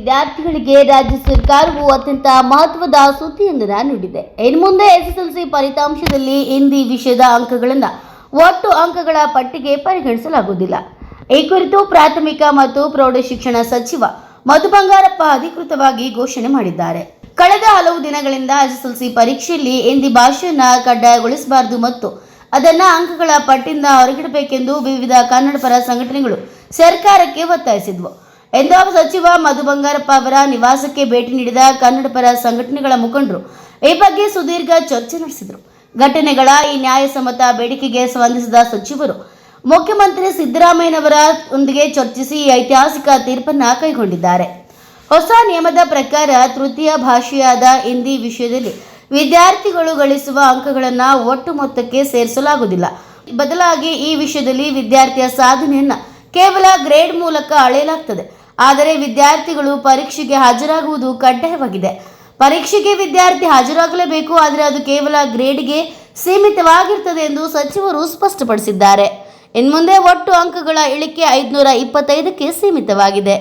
ವಿದ್ಯಾರ್ಥಿಗಳಿಗೆ ರಾಜ್ಯ ಸರ್ಕಾರವು ಅತ್ಯಂತ ಮಹತ್ವದ ಸುದ್ದಿಯೊಂದನ್ನು ನೀಡಿದೆ. ಇನ್ನು ಮುಂದೆ ಎಸ್ಎಸ್ಎಲ್ಸಿ ಫಲಿತಾಂಶದಲ್ಲಿ ಹಿಂದಿ ವಿಷಯದ ಅಂಕಗಳನ್ನು ಒಟ್ಟು ಅಂಕಗಳ ಪಟ್ಟಿಗೆ ಪರಿಗಣಿಸಲಾಗುವುದಿಲ್ಲ. ಈ ಕುರಿತು ಪ್ರಾಥಮಿಕ ಮತ್ತು ಪ್ರೌಢಶಿಕ್ಷಣ ಸಚಿವ ಮಧು ಬಂಗಾರಪ್ಪ ಅಧಿಕೃತವಾಗಿ ಘೋಷಣೆ ಮಾಡಿದ್ದಾರೆ. ಕಳೆದ ಹಲವು ದಿನಗಳಿಂದ ಎಸ್ಎಸ್ಎಲ್ಸಿ ಪರೀಕ್ಷೆಯಲ್ಲಿ ಹಿಂದಿ ಭಾಷೆಯನ್ನು ಕಡ್ಡಾಯಗೊಳಿಸಬಾರದು ಮತ್ತು ಅದನ್ನು ಅಂಕಗಳ ಪಟ್ಟಿಯಿಂದ ಹೊರಗಿಡಬೇಕೆಂದು ವಿವಿಧ ಕನ್ನಡಪರ ಸಂಘಟನೆಗಳು ಸರ್ಕಾರಕ್ಕೆ ಒತ್ತಾಯಿಸಿದ್ವು ಎಂದು ಸಚಿವ ಮಧು ಬಂಗಾರಪ್ಪ ಅವರ ನಿವಾಸಕ್ಕೆ ಭೇಟಿ ನೀಡಿದ ಕನ್ನಡಪರ ಸಂಘಟನೆಗಳ ಮುಖಂಡರು ಈ ಬಗ್ಗೆ ಸುದೀರ್ಘ ಚರ್ಚೆ ನಡೆಸಿದರು. ಘಟನೆಗಳ ಈ ನ್ಯಾಯಸಮ್ಮತ ಬೇಡಿಕೆಗೆ ಸ್ಪಂದಿಸಿದ ಸಚಿವರು ಮುಖ್ಯಮಂತ್ರಿ ಸಿದ್ದರಾಮಯ್ಯನವರೊಂದಿಗೆ ಚರ್ಚಿಸಿ ಈ ಐತಿಹಾಸಿಕ ತೀರ್ಪನ್ನು ಕೈಗೊಂಡಿದ್ದಾರೆ. ಹೊಸ ನಿಯಮದ ಪ್ರಕಾರ ತೃತೀಯ ಭಾಷೆಯಾದ ಹಿಂದಿ ವಿಷಯದಲ್ಲಿ ವಿದ್ಯಾರ್ಥಿಗಳು ಗಳಿಸುವ ಅಂಕಗಳನ್ನು ಒಟ್ಟು ಮೊತ್ತಕ್ಕೆ ಸೇರಿಸಲಾಗುವುದಿಲ್ಲ. ಬದಲಾಗಿ ಈ ವಿಷಯದಲ್ಲಿ ವಿದ್ಯಾರ್ಥಿಯ ಸಾಧನೆಯನ್ನು ಕೇವಲ ಗ್ರೇಡ್ ಮೂಲಕ ಅಳೆಯಲಾಗುತ್ತದೆ. ಆದರೆ ವಿದ್ಯಾರ್ಥಿಗಳು ಪರೀಕ್ಷೆಗೆ ಹಾಜರಾಗುವುದು ಕಡ್ಡಾಯವಾಗಿದೆ. ಪರೀಕ್ಷೆಗೆ ವಿದ್ಯಾರ್ಥಿ ಹಾಜರಾಗಲೇಬೇಕು, ಆದರೆ ಅದು ಕೇವಲ ಗ್ರೇಡ್ಗೆ ಸೀಮಿತವಾಗಿರುತ್ತದೆ ಎಂದು ಸಚಿವರು ಸ್ಪಷ್ಟಪಡಿಸಿದ್ದಾರೆ. ಇನ್ನು ಮುಂದೆ ಒಟ್ಟು ಅಂಕಗಳ ಇಳಿಕೆ 525ಕ್ಕೆ ಸೀಮಿತವಾಗಿದೆ.